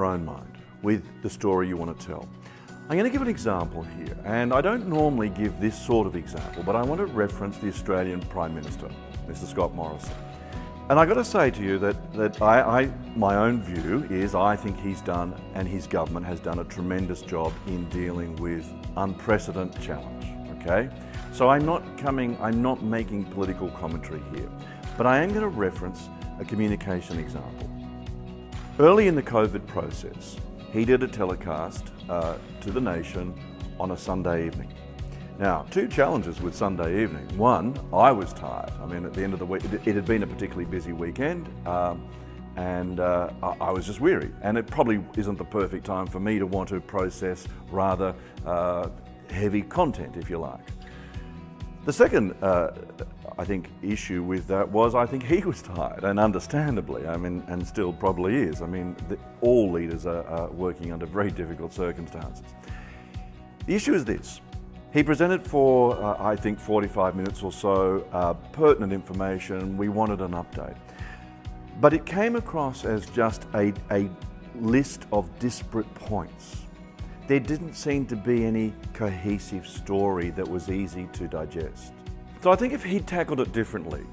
your own mind with the story you want to tell. I'm going to give an example here, and I don't normally give this sort of example, but I want to reference the Australian Prime Minister, Mr. Scott Morrison. And I got to say to you that my own view is I think he's done, and his government has done, a tremendous job in dealing with unprecedented challenge, okay? So I'm not making political commentary here, but I am going to reference a communication example. Early in the COVID process, he did a telecast to the nation on a Sunday evening. Now, two challenges with Sunday evening. One, I was tired. I mean, at the end of the week, it had been a particularly busy weekend, and I was just weary. And it probably isn't the perfect time for me to want to process rather heavy content, if you like. The second, I think, issue with that was I think he was tired, and understandably, I mean, and still probably is. I mean, all leaders are working under very difficult circumstances. The issue is this. He presented for, I think, 45 minutes or so, pertinent information. We wanted an update. But it came across as just a list of disparate points. There didn't seem to be any cohesive story that was easy to digest. So I think if he'd tackled it differently,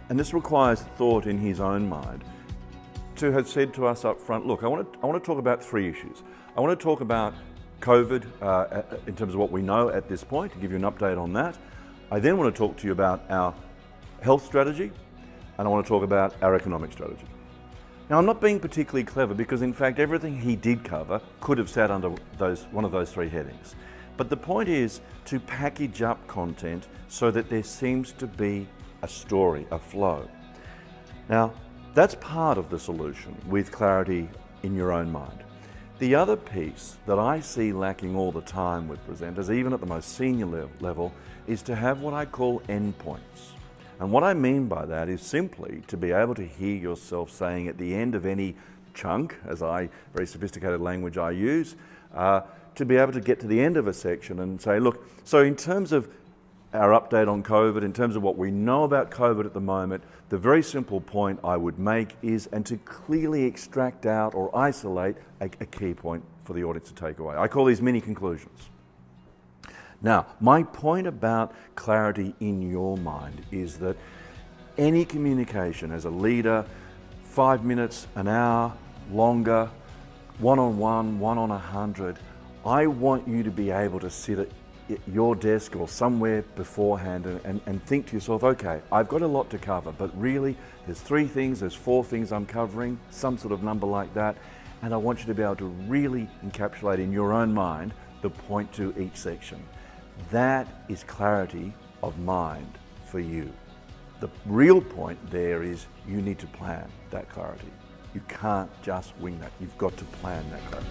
and this requires thought in his own mind, to have said to us up front, look, I want to talk about three issues. I want to talk about COVID in terms of what we know at this point, to give you an update on that. I then want to talk to you about our health strategy, and I want to talk about our economic strategy. Now, I'm not being particularly clever because, in fact, everything he did cover could have sat under one of those three headings. But the point is to package up content so that there seems to be a story, a flow. Now, that's part of the solution with clarity in your own mind. The other piece that I see lacking all the time with presenters, even at the most senior level, is to have what I call endpoints. And what I mean by that is simply to be able to hear yourself saying at the end of any chunk, very sophisticated language I use, to be able to get to the end of a section and say, look, so in terms of our update on COVID, in terms of what we know about COVID at the moment, the very simple point I would make is, and to clearly extract out or isolate a key point for the audience to take away. I call these mini conclusions. Now, my point about clarity in your mind is that any communication as a leader, 5 minutes, an hour, longer, one-on-one, one-on-100, I want you to be able to sit at your desk or somewhere beforehand and think to yourself, okay, I've got a lot to cover, but really there's 3 things, there's 4 things I'm covering, some sort of number like that, and I want you to be able to really encapsulate in your own mind the point to each section. That is clarity of mind for you. The real point there is you need to plan that clarity. You can't just wing that. You've got to plan that clarity.